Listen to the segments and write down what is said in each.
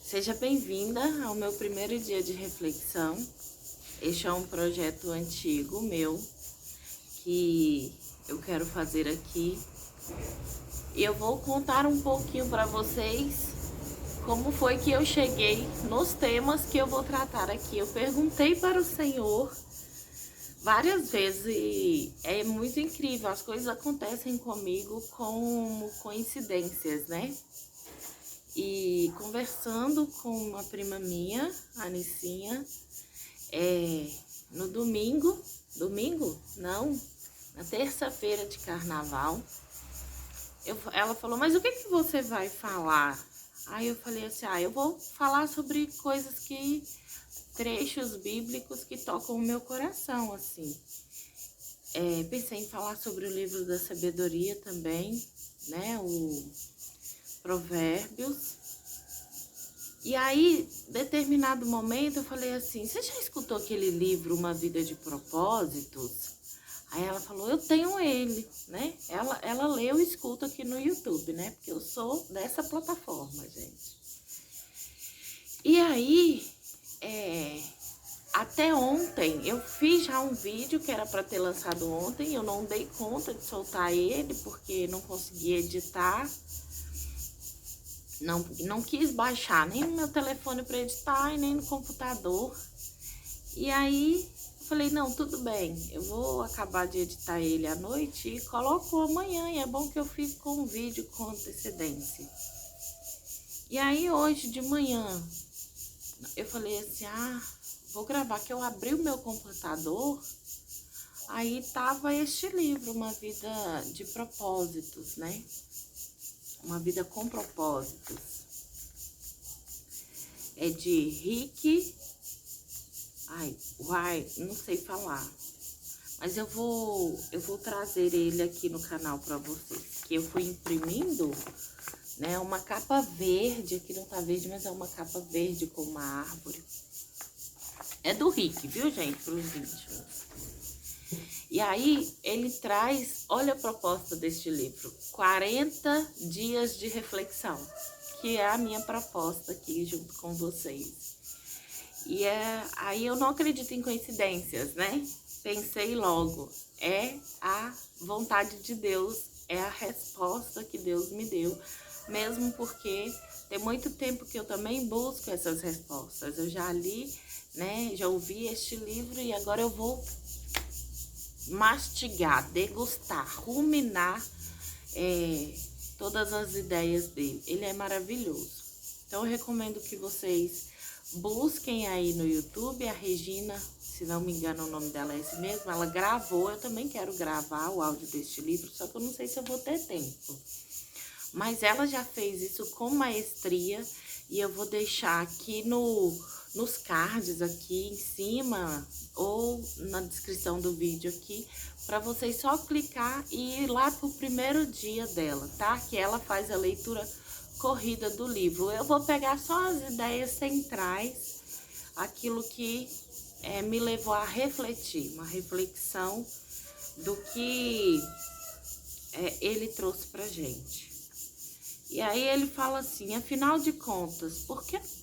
Seja bem-vinda ao meu primeiro dia de reflexão. Este é um projeto antigo meu que eu quero fazer aqui. E eu vou contar um pouquinho para vocês como foi que eu cheguei nos temas que eu vou tratar aqui. Eu perguntei para o Senhor várias vezes e é muito incrível. As coisas acontecem comigo como coincidências, né? E conversando com uma prima minha, a Nicinha, no domingo? Não, na terça-feira de carnaval, ela falou, mas o que você vai falar? Aí eu falei assim, eu vou falar sobre trechos bíblicos que tocam o meu coração, assim. Pensei em falar sobre o livro da sabedoria também, né, o Provérbios. E aí, determinado momento, eu falei assim, você já escutou aquele livro Uma Vida de Propósitos? Aí ela falou, eu tenho ele, né? Ela lê, eu escuto aqui no YouTube, né? Porque eu sou dessa plataforma, gente. E aí, até ontem, eu fiz já um vídeo que era para ter lançado ontem, eu não dei conta de soltar ele, porque não consegui editar. Não quis baixar nem no meu telefone para editar e nem no computador. E aí, falei, não, tudo bem, eu vou acabar de editar ele à noite e coloco amanhã. E é bom que eu fico com um vídeo com antecedência. E aí, hoje de manhã, eu falei assim, vou gravar, que eu abri o meu computador, aí tava este livro, Uma Vida de Propósitos, né? Uma Vida com Propósitos. É de Rick... não sei falar. Mas eu vou trazer ele aqui no canal para vocês. Que eu fui imprimindo, né? Uma capa verde, aqui não tá verde, mas é uma capa verde com uma árvore. É do Rick, viu, gente? Pros vídeos. E aí, ele traz, olha a proposta deste livro, 40 dias de reflexão, que é a minha proposta aqui junto com vocês. E aí eu não acredito em coincidências, né? Pensei logo, é a vontade de Deus, é a resposta que Deus me deu, mesmo porque tem muito tempo que eu também busco essas respostas. Eu já li, né? Já ouvi este livro e agora eu vou mastigar, degustar, ruminar todas as ideias dele. Ele é maravilhoso. Então eu recomendo que vocês busquem aí no YouTube a Regina, se não me engano o nome dela é esse mesmo, ela gravou, eu também quero gravar o áudio deste livro, só que eu não sei se eu vou ter tempo. Mas ela já fez isso com maestria e eu vou deixar aqui nos cards aqui em cima ou na descrição do vídeo aqui, para vocês só clicar e ir lá pro primeiro dia dela, tá? Que ela faz a leitura corrida do livro. Eu vou pegar só as ideias centrais, aquilo que me levou a refletir, uma reflexão do que ele trouxe pra gente. E aí ele fala assim, afinal de contas,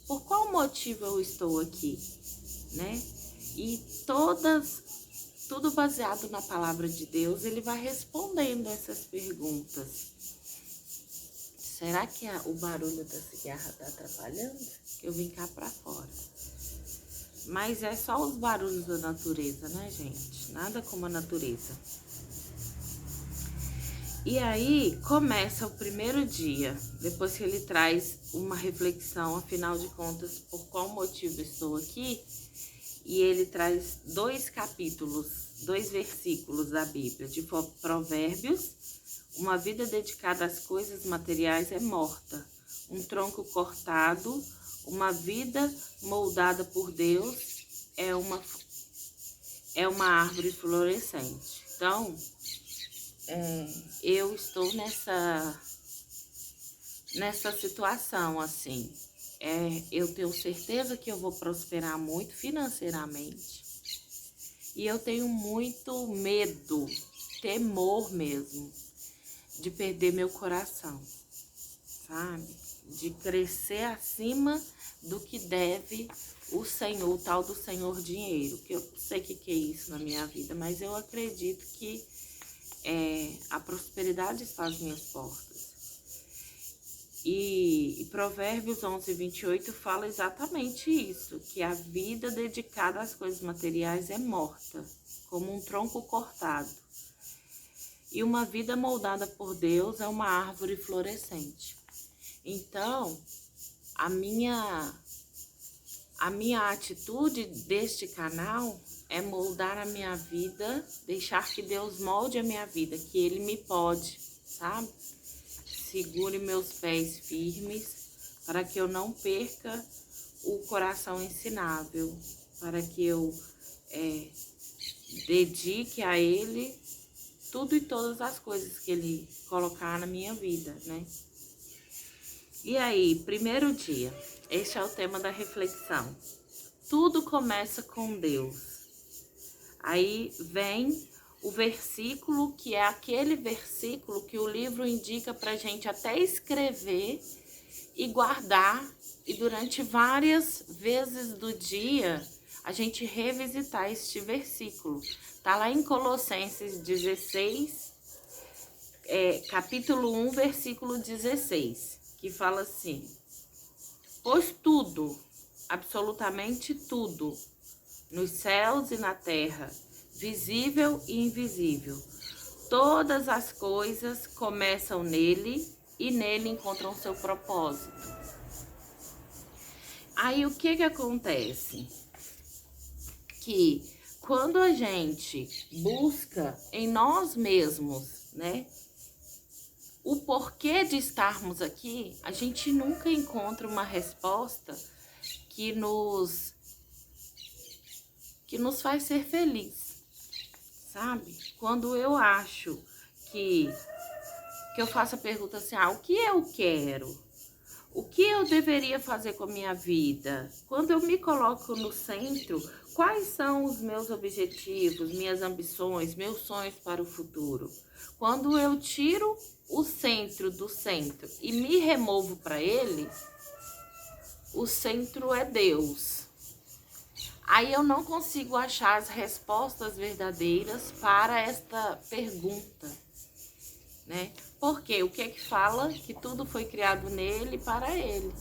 por qual motivo eu estou aqui, né? E tudo baseado na palavra de Deus, ele vai respondendo essas perguntas. Será que o barulho da cigarra tá atrapalhando? Eu vim cá pra fora. Mas é só os barulhos da natureza, né, gente? Nada como a natureza. E aí começa o primeiro dia, depois que ele traz uma reflexão, afinal de contas, por qual motivo estou aqui? E ele traz 2 capítulos, 2 versículos da Bíblia, de Provérbios. Uma vida dedicada às coisas materiais é morta. Um tronco cortado, uma vida moldada por Deus é uma árvore florescente. Então, eu estou nessa situação, assim. Eu tenho certeza que eu vou prosperar muito financeiramente. E eu tenho muito medo, temor mesmo, de perder meu coração, sabe? De crescer acima do que deve o Senhor, o tal do Senhor dinheiro. Que eu não sei o que é isso na minha vida, mas eu acredito que a prosperidade está às minhas portas. E Provérbios 11:28 fala exatamente isso, que a vida dedicada às coisas materiais é morta, como um tronco cortado. E uma vida moldada por Deus é uma árvore florescente. Então, a minha atitude deste canal é moldar a minha vida, deixar que Deus molde a minha vida, que Ele me pode, sabe? Segure meus pés firmes para que eu não perca o coração ensinável, para que eu dedique a Ele tudo e todas as coisas que Ele colocar na minha vida, né? E aí, primeiro dia, este é o tema da reflexão. Tudo começa com Deus. Aí vem o versículo, que é aquele versículo que o livro indica pra gente até escrever e guardar, e durante várias vezes do dia a gente revisitar este versículo. Tá lá em Colossenses 16, capítulo 1, versículo 16, que fala assim: pois tudo, absolutamente tudo, nos céus e na terra, visível e invisível, todas as coisas começam nele e nele encontram seu propósito. Aí o que acontece? Que quando a gente busca em nós mesmos, né, o porquê de estarmos aqui, a gente nunca encontra uma resposta que nos faz ser feliz, sabe? Quando eu acho que eu faço a pergunta assim, o que eu quero? O que eu deveria fazer com a minha vida? Quando eu me coloco no centro, quais são os meus objetivos, minhas ambições, meus sonhos para o futuro? Quando eu tiro o centro do centro e me removo para ele, o centro é Deus. Aí eu não consigo achar as respostas verdadeiras para esta pergunta, né? Porque o que é que fala? Que tudo foi criado nele e para ele.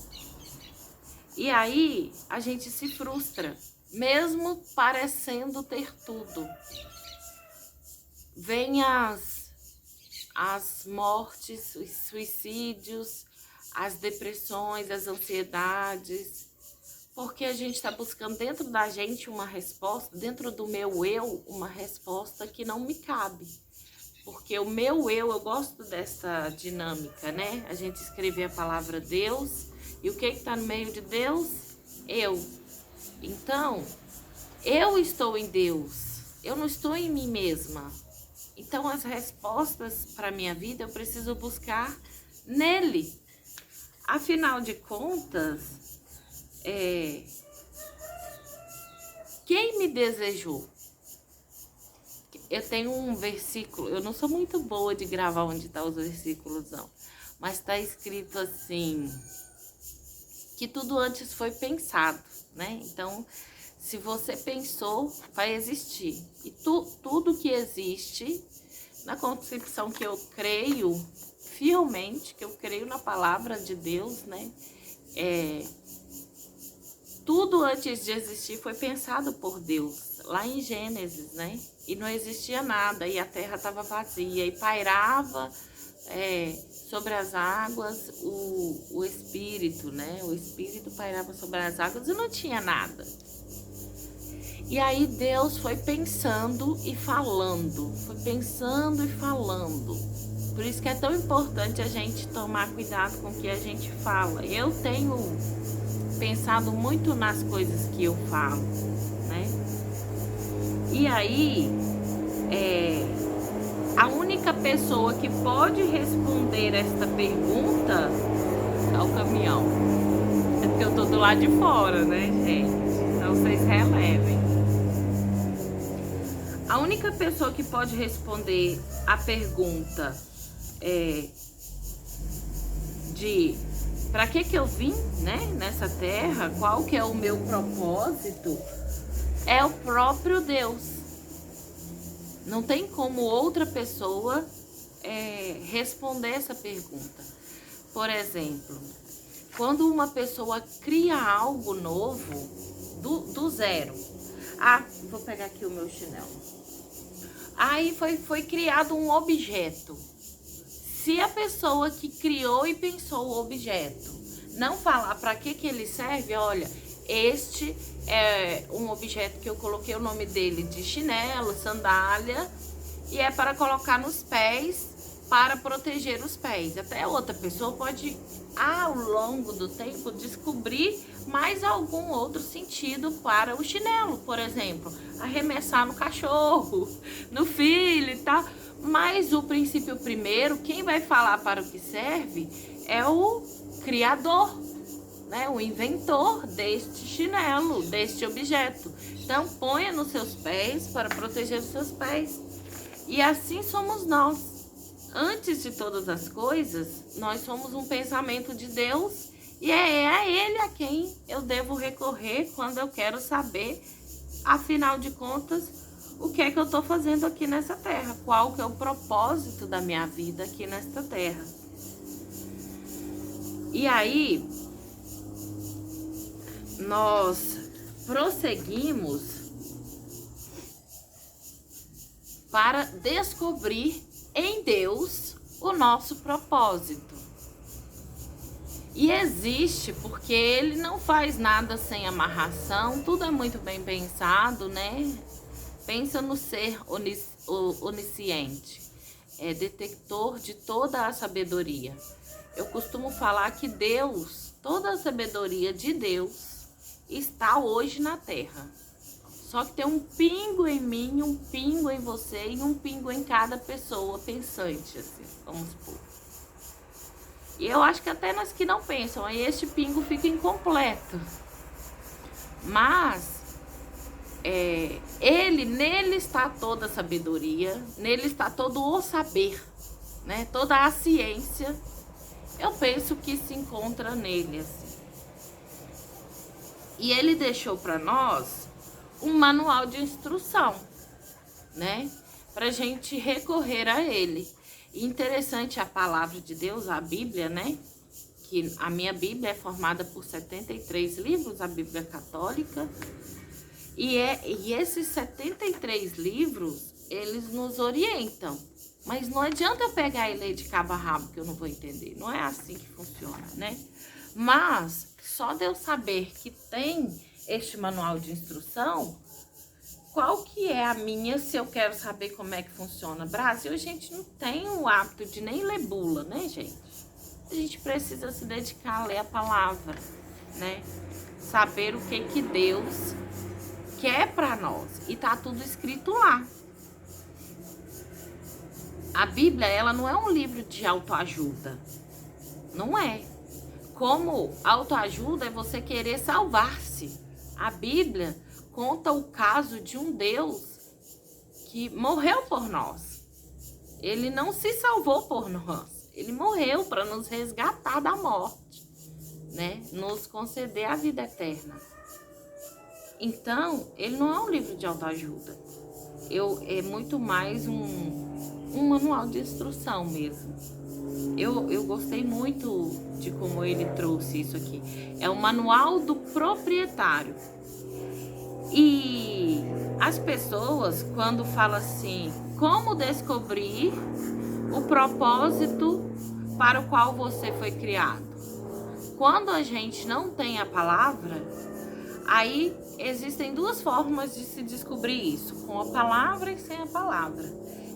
E aí a gente se frustra, mesmo parecendo ter tudo. Vem as mortes, os suicídios, as depressões, as ansiedades, porque a gente está buscando dentro da gente uma resposta, dentro do meu eu, uma resposta que não me cabe. Porque o meu eu gosto dessa dinâmica, né? A gente escrever a palavra Deus, e o que está no meio de Deus? Eu. Então, eu estou em Deus, eu não estou em mim mesma. Então, as respostas para a minha vida eu preciso buscar nele. Afinal de contas, quem me desejou? Eu tenho um versículo, eu não sou muito boa de gravar onde tá os versículos, não. Mas tá escrito assim, que tudo antes foi pensado, né? Então, se você pensou, vai existir. E tudo que existe, na concepção que eu creio fielmente, que eu creio na palavra de Deus, né? Tudo antes de existir foi pensado por Deus, lá em Gênesis, né? E não existia nada, e a terra estava vazia, e pairava sobre as águas o Espírito, né? O Espírito pairava sobre as águas e não tinha nada. E aí Deus foi pensando e falando, foi pensando e falando. Por isso que é tão importante a gente tomar cuidado com o que a gente fala. Eu tenho pensado muito nas coisas que eu falo, né? E aí, a única pessoa que pode responder esta pergunta é o caminhão. É porque eu tô do lado de fora, né, gente? Então vocês relevem. A única pessoa que pode responder a pergunta de para que eu vim, né, nessa terra, qual que é o meu propósito, é o próprio Deus. Não tem como outra pessoa responder essa pergunta. Por exemplo, quando uma pessoa cria algo novo, do zero. Ah, vou pegar aqui o meu chinelo. Aí foi criado um objeto. Se a pessoa que criou e pensou o objeto não falar para que ele serve, olha, este é um objeto que eu coloquei o nome dele de chinelo, sandália, e é para colocar nos pés, para proteger os pés. Até outra pessoa pode, ao longo do tempo, descobrir mais algum outro sentido para o chinelo, por exemplo, arremessar no cachorro, no filho e tal. Mas o princípio primeiro, quem vai falar para o que serve é o criador, né? O inventor deste chinelo, deste objeto. Então, ponha nos seus pés para proteger os seus pés. E assim somos nós. Antes de todas as coisas, nós somos um pensamento de Deus e é a Ele a quem eu devo recorrer quando eu quero saber, afinal de contas, o que é que eu estou fazendo aqui nessa terra, qual que é o propósito da minha vida aqui nesta terra. E aí, nós prosseguimos para descobrir em Deus o nosso propósito. E existe, porque Ele não faz nada sem amarração, tudo é muito bem pensado, né? Pensa no ser onisciente, é detector de toda a sabedoria. Eu costumo falar que Deus, toda a sabedoria de Deus está hoje na terra. Só que tem um pingo em mim, um pingo em você e um pingo em cada pessoa pensante, assim, vamos supor. E eu acho que até nas que não pensam, aí este pingo fica incompleto. Mas nele está toda a sabedoria, nele está todo o saber, né? Toda a ciência, eu penso que se encontra nele, assim. E ele deixou para nós um manual de instrução, né? Pra gente recorrer a ele. E interessante a palavra de Deus, a Bíblia, né? Que a minha Bíblia é formada por 73 livros, a Bíblia católica. E esses 73 livros, eles nos orientam. Mas não adianta eu pegar e ler de cabo a rabo, que eu não vou entender. Não é assim que funciona, né? Mas, só de eu saber que tem este manual de instrução, qual que é a minha, se eu quero saber como é que funciona? Brasil, a gente não tem o hábito de nem ler bula, né, gente? A gente precisa se dedicar a ler a palavra, né? Saber o que Deus quer para nós. E tá tudo escrito lá. A Bíblia, ela não é um livro de autoajuda. Não é. Como autoajuda é você querer salvar-se. A Bíblia conta o caso de um Deus que morreu por nós. Ele não se salvou por nós. Ele morreu para nos resgatar da morte, né? Nos conceder a vida eterna. Então, ele não é um livro de autoajuda. É muito mais um manual de instrução mesmo. Eu gostei muito de como ele trouxe isso aqui. É o manual do proprietário. E as pessoas, quando falam assim, como descobrir o propósito para o qual você foi criado? Quando a gente não tem a palavra, aí existem duas formas de se descobrir isso, com a palavra e sem a palavra.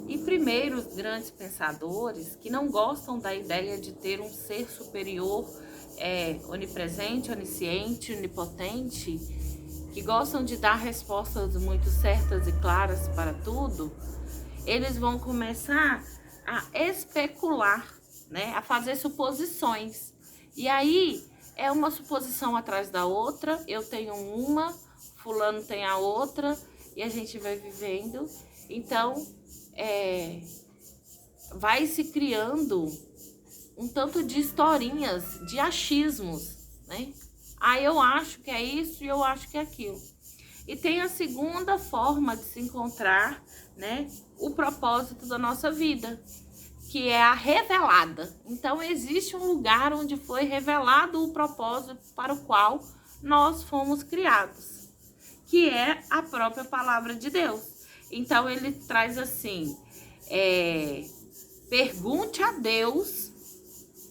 E primeiro, os grandes pensadores que não gostam da ideia de ter um ser superior, onipresente, onisciente, onipotente, que gostam de dar respostas muito certas e claras para tudo, eles vão começar a especular, né, a fazer suposições. E aí é uma suposição atrás da outra, eu tenho uma, fulano tem a outra, e a gente vai vivendo. Então, vai se criando um tanto de historinhas, de achismos, né? Ah, eu acho que é isso e eu acho que é aquilo. E tem a segunda forma de se encontrar, né, o propósito da nossa vida, que é a revelada. Então, existe um lugar onde foi revelado o propósito para o qual nós fomos criados, que é a própria palavra de Deus. Então, ele traz assim, pergunte a Deus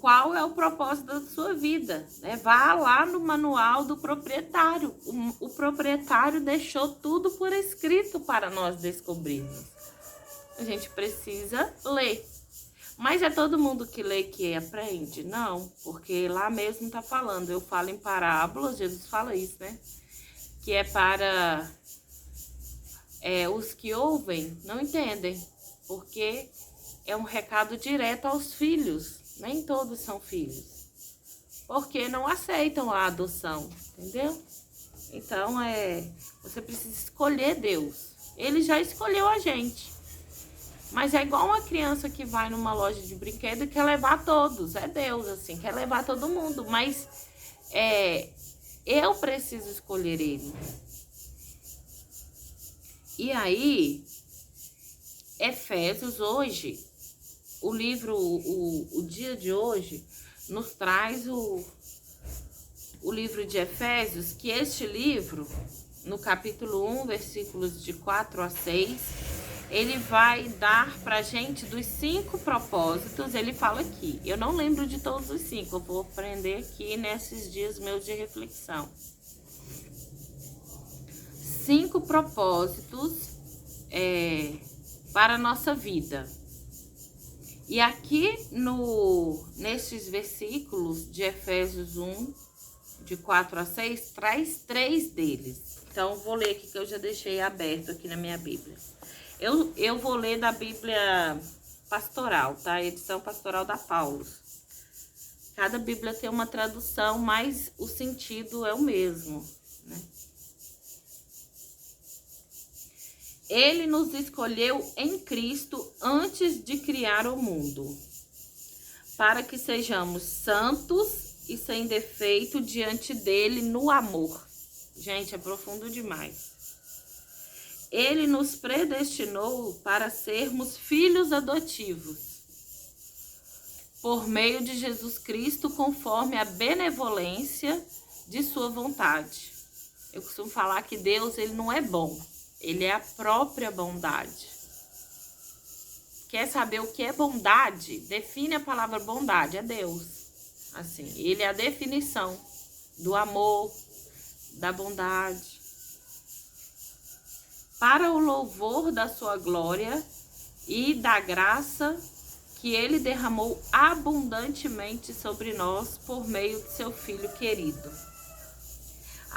qual é o propósito da sua vida, né? Vá lá no manual do proprietário. O proprietário deixou tudo por escrito para nós descobrirmos. A gente precisa ler. Mas é todo mundo que lê que aprende? Não, porque lá mesmo tá falando. Eu falo em parábolas, Jesus fala isso, né? Que é para os que ouvem, não entendem, porque é um recado direto aos filhos. Nem todos são filhos, porque não aceitam a adoção, entendeu? Então, você precisa escolher Deus. Ele já escolheu a gente. Mas é igual uma criança que vai numa loja de brinquedo e quer levar todos. É Deus, assim, quer levar todo mundo. Mas eu preciso escolher ele. E aí, Efésios hoje, o livro, o dia de hoje, nos traz o livro de Efésios, que este livro, no capítulo 1, versículos de 4 a 6, ele vai dar pra gente dos 5 propósitos. Ele fala aqui, eu não lembro de todos os 5, eu vou aprender aqui nesses dias meus de reflexão. 5 propósitos para a nossa vida. E aqui nesses versículos de Efésios 1, de 4 a 6, traz 3 deles. Então, vou ler aqui que eu já deixei aberto aqui na minha Bíblia. Eu vou ler da Bíblia Pastoral, tá? Edição Pastoral da Paulus. Cada Bíblia tem uma tradução, mas o sentido é o mesmo, né? Ele nos escolheu em Cristo antes de criar o mundo, para que sejamos santos e sem defeito diante dele no amor. Gente, é profundo demais. Ele nos predestinou para sermos filhos adotivos, por meio de Jesus Cristo, conforme a benevolência de sua vontade. Eu costumo falar que Deus, ele não é bom. Ele é a própria bondade. Quer saber o que é bondade? Define a palavra bondade, é Deus. Assim, ele é a definição do amor, da bondade. Para o louvor da sua glória e da graça que ele derramou abundantemente sobre nós por meio de seu Filho querido.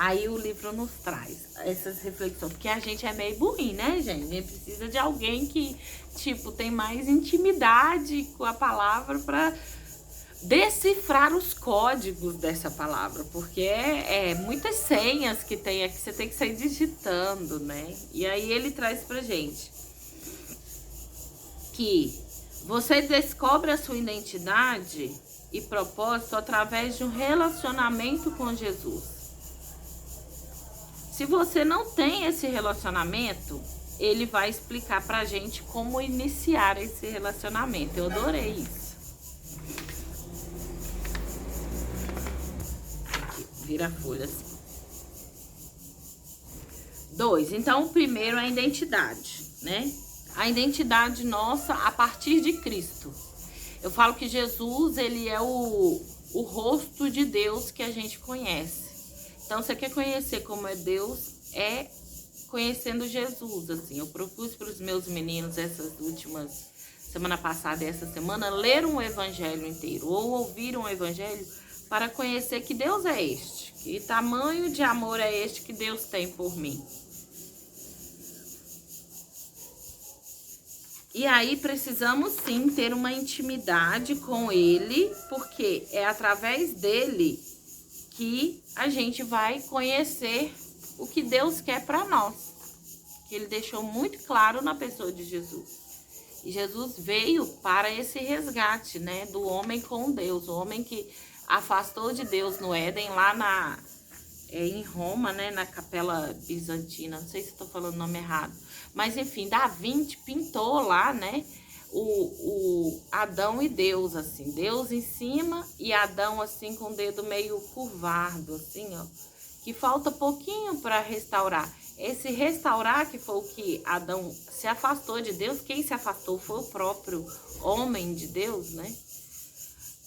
Aí o livro nos traz essas reflexões, porque a gente é meio burrinho, né, gente? A gente precisa de alguém que, tipo, tem mais intimidade com a palavra para decifrar os códigos dessa palavra, porque é muitas senhas que tem aqui, você tem que sair digitando, né? E aí ele traz pra gente que você descobre a sua identidade e propósito através de um relacionamento com Jesus. Se você não tem esse relacionamento, ele vai explicar pra gente como iniciar esse relacionamento. Eu adorei isso. Aqui, vira a folha assim. 2. Então, o primeiro é a identidade, né? A identidade nossa a partir de Cristo. Eu falo que Jesus, ele é o rosto de Deus que a gente conhece. Então, você quer conhecer como é Deus, é conhecendo Jesus, assim. Eu propus para os meus meninos essas últimas, semana passada e essa semana, ler um evangelho inteiro, ou ouvir um evangelho, para conhecer que Deus é este, que tamanho de amor é este que Deus tem por mim. E aí precisamos sim ter uma intimidade com ele, porque é através dele que a gente vai conhecer o que Deus quer para nós, que ele deixou muito claro na pessoa de Jesus. E Jesus veio para esse resgate, né, do homem com Deus, o homem que afastou de Deus no Éden, lá em Roma, né, na Capela Bizantina, não sei se estou falando o nome errado, mas enfim, Da Vinci pintou lá, né, o Adão e Deus, assim, Deus em cima e Adão assim com o dedo meio curvado, assim, ó, que falta pouquinho para restaurar. Esse restaurar que foi o que Adão se afastou de Deus, quem se afastou foi o próprio homem de Deus, né?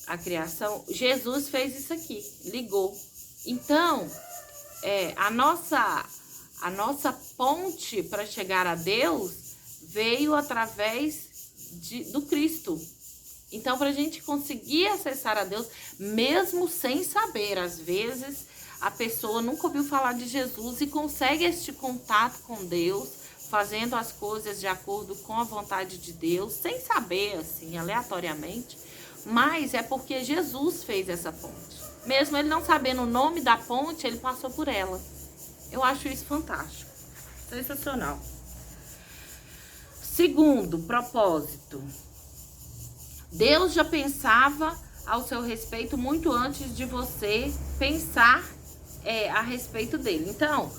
A criação. Jesus fez isso aqui, ligou. Então, a nossa ponte para chegar a Deus veio através do Cristo. Então, para a gente conseguir acessar a Deus, mesmo sem saber, às vezes a pessoa nunca ouviu falar de Jesus e consegue este contato com Deus, fazendo as coisas de acordo com a vontade de Deus, sem saber, assim, aleatoriamente, mas é porque Jesus fez essa ponte. Mesmo ele não sabendo o nome da ponte, ele passou por ela. Eu acho isso fantástico, sensacional. Segundo, propósito. Deus já pensava ao seu respeito muito antes de você pensar a respeito dele. Então,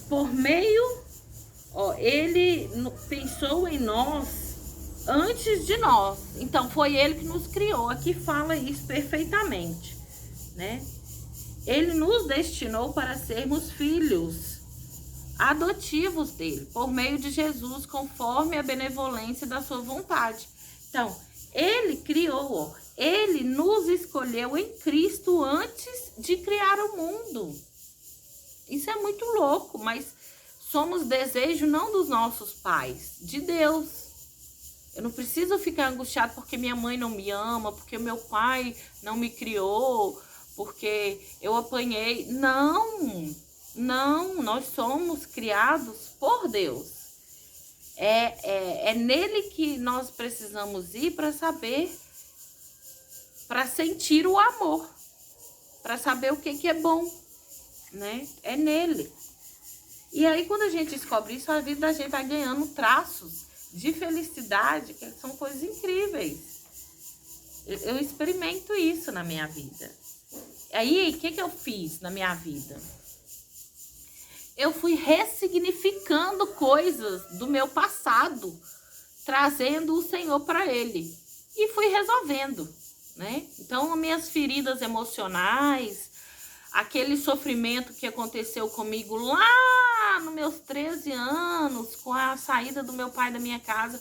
por meio, ele pensou em nós antes de nós. Então, foi ele que nos criou. Aqui fala isso perfeitamente, né? Ele nos destinou para sermos filhos adotivos dele, por meio de Jesus, conforme a benevolência da sua vontade. Então, ele criou, ele nos escolheu em Cristo antes de criar o mundo. Isso é muito louco, mas somos desejo não dos nossos pais, de Deus. Eu não preciso ficar angustiado porque minha mãe não me ama, porque meu pai não me criou, porque eu apanhei. Não, nós somos criados por Deus. É nele que nós precisamos ir para saber, para sentir o amor, para saber o que é bom, né? É nele. E aí, quando a gente descobre isso, a vida da gente vai ganhando traços de felicidade, que são coisas incríveis. Eu experimento isso na minha vida. Aí, o que eu fiz na minha vida? Eu fui ressignificando coisas do meu passado, trazendo o Senhor para ele. E fui resolvendo, né? Então, minhas feridas emocionais, aquele sofrimento que aconteceu comigo lá nos meus 13 anos, com a saída do meu pai da minha casa.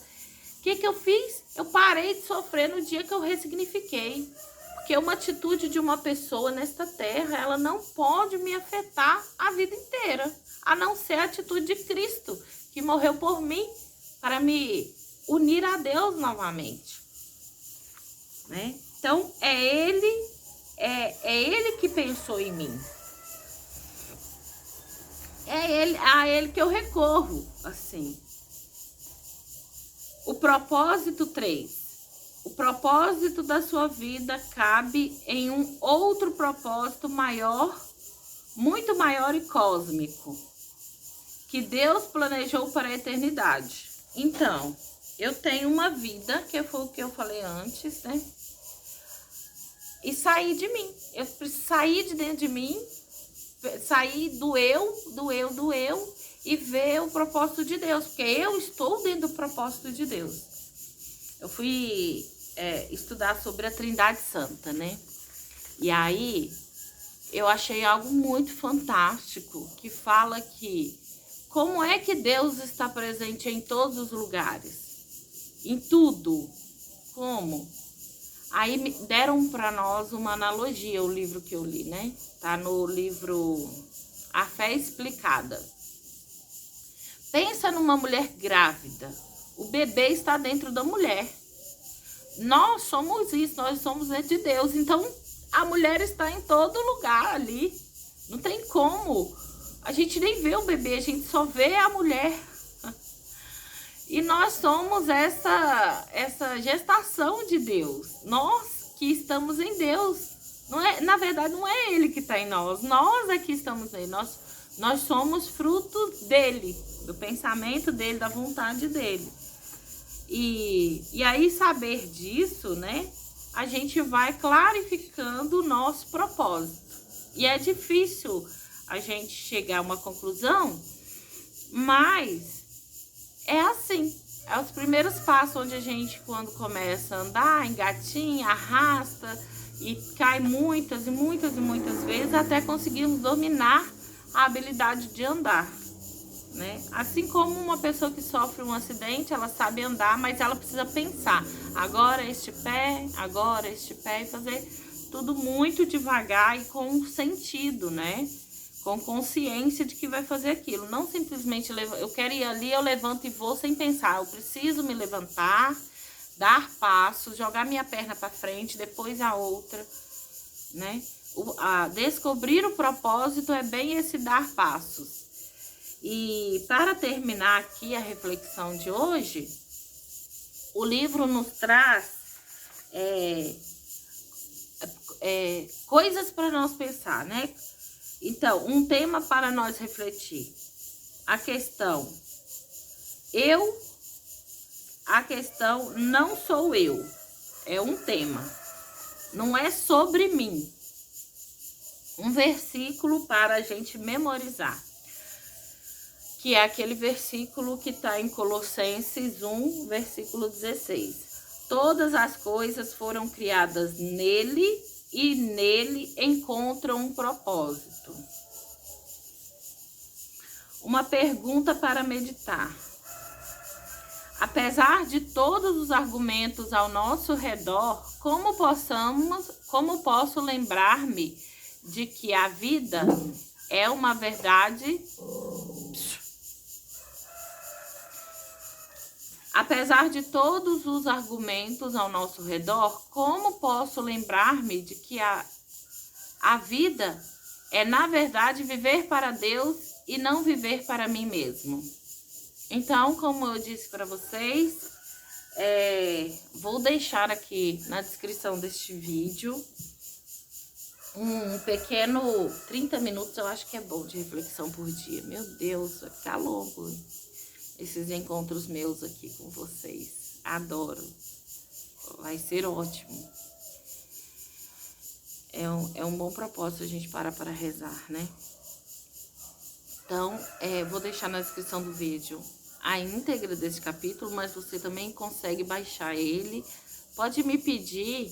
O que eu fiz? Eu parei de sofrer no dia que eu ressignifiquei. Porque uma atitude de uma pessoa nesta terra, ela não pode me afetar a vida inteira. A não ser a atitude de Cristo, que morreu por mim, para me unir a Deus novamente. Né? Então, é ele que pensou em mim. É a ele que eu recorro, assim. O propósito 3. O propósito da sua vida cabe em um outro propósito maior, muito maior e cósmico, que Deus planejou para a eternidade. Então, eu tenho uma vida, que foi o que eu falei antes, né? E sair de mim. Eu preciso sair de dentro de mim, sair do eu, e ver o propósito de Deus, porque eu estou dentro do propósito de Deus. Eu fui estudar sobre a Trindade Santa, né? E aí, eu achei algo muito fantástico, que fala que como é que Deus está presente em todos os lugares? Em tudo. Como? Aí deram para nós uma analogia, o livro que eu li, né? Tá no livro A Fé Explicada. Pensa numa mulher grávida. O bebê está dentro da mulher. Nós somos isso, nós somos dentro de Deus. Então, a mulher está em todo lugar ali. Não tem como. A gente nem vê o bebê, a gente só vê a mulher. E nós somos essa gestação de Deus. Nós que estamos em Deus. Não é, na verdade, não é ele que está em nós. Nós é que estamos nele. Nós somos fruto dele, do pensamento dele, da vontade dele. E aí, saber disso, né, a gente vai clarificando o nosso propósito. E é difícil a gente chegar a uma conclusão, mas é assim. É os primeiros passos onde a gente, quando começa a andar, engatinha, arrasta e cai muitas e muitas e muitas vezes até conseguirmos dominar a habilidade de andar, né? Assim como uma pessoa que sofre um acidente, ela sabe andar, mas ela precisa pensar. Agora este pé, e fazer tudo muito devagar e com sentido, né? Com consciência de que vai fazer aquilo. Não simplesmente, eu quero ir ali, eu levanto e vou sem pensar. Eu preciso me levantar, dar passos, jogar minha perna para frente, depois a outra, né? Descobrir o propósito é bem esse dar passos. E para terminar aqui a reflexão de hoje, o livro nos traz coisas para nós pensar, né? Então, um tema para nós refletir. A questão não sou eu. É um tema. Não é sobre mim. Um versículo para a gente memorizar. Que é aquele versículo que está em Colossenses 1, versículo 16. Todas as coisas foram criadas nele e nele encontram um propósito. Uma pergunta para meditar. Apesar de todos os argumentos ao nosso redor, como posso lembrar-me de que a vida é uma verdade? Apesar de todos os argumentos ao nosso redor, como posso lembrar-me de que a vida é, na verdade, viver para Deus e não viver para mim mesmo? Então, como eu disse para vocês, vou deixar aqui na descrição deste vídeo um pequeno 30 minutos, eu acho que é bom, de reflexão por dia. Meu Deus, vai ficar longo esses encontros meus aqui com vocês. Adoro. Vai ser ótimo. É um bom propósito a gente parar para rezar, né? Então, vou deixar na descrição do vídeo a íntegra desse capítulo, mas você também consegue baixar ele. Pode me pedir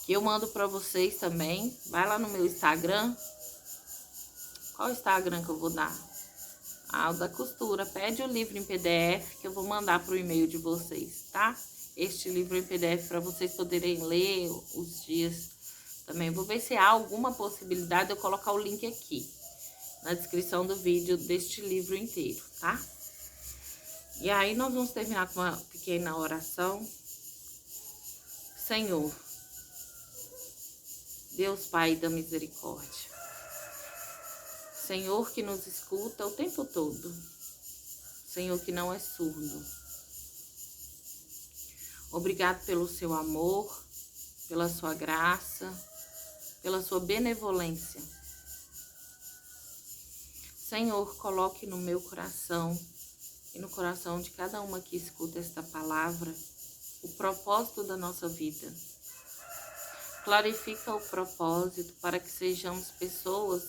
que eu mando para vocês também. Vai lá no meu Instagram. Qual Instagram que eu vou dar? O da costura. Pede o livro em PDF que eu vou mandar pro e-mail de vocês, tá? Este livro em PDF para vocês poderem ler os dias também. Vou ver se há alguma possibilidade de eu colocar o link aqui na descrição do vídeo deste livro inteiro, tá? E aí nós vamos terminar com uma pequena oração. Senhor, Deus Pai da misericórdia, Senhor que nos escuta o tempo todo, Senhor que não é surdo. Obrigado pelo seu amor, pela sua graça, pela sua benevolência. Senhor, coloque no meu coração e no coração de cada uma que escuta esta palavra o propósito da nossa vida. Clarifica o propósito para que sejamos pessoas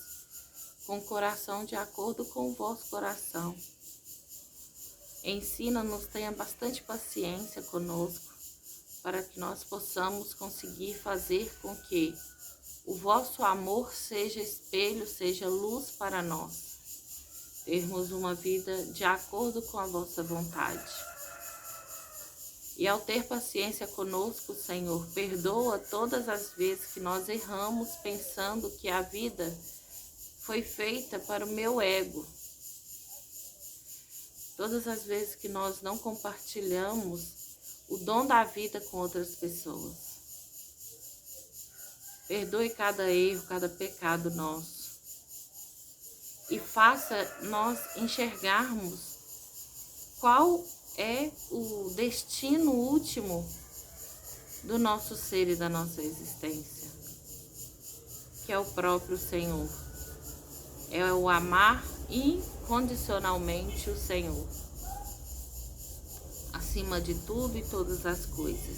com o coração de acordo com o vosso coração. Ensina-nos, tenha bastante paciência conosco, para que nós possamos conseguir fazer com que o vosso amor seja espelho, seja luz para nós. Termos uma vida de acordo com a vossa vontade. E ao ter paciência conosco, Senhor, perdoa todas as vezes que nós erramos pensando que a vida foi feita para o meu ego. Todas as vezes que nós não compartilhamos o dom da vida com outras pessoas. Perdoe cada erro, cada pecado nosso. E faça nós enxergarmos qual é o destino último do nosso ser e da nossa existência, que é o próprio Senhor. É o amar incondicionalmente o Senhor. acima de tudo e todas as coisas.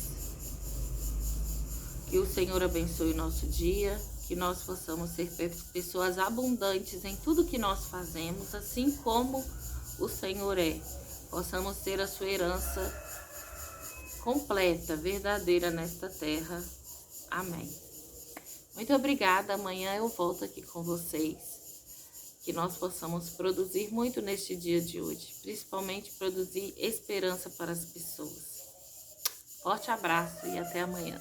Que o Senhor abençoe o nosso dia, que nós possamos ser pessoas abundantes em tudo que nós fazemos, assim como o Senhor é. Possamos ter a sua herança completa, verdadeira nesta terra. Amém. Muito obrigada. Amanhã eu volto aqui com vocês. Que nós possamos produzir muito neste dia de hoje, principalmente produzir esperança para as pessoas. Forte abraço e até amanhã.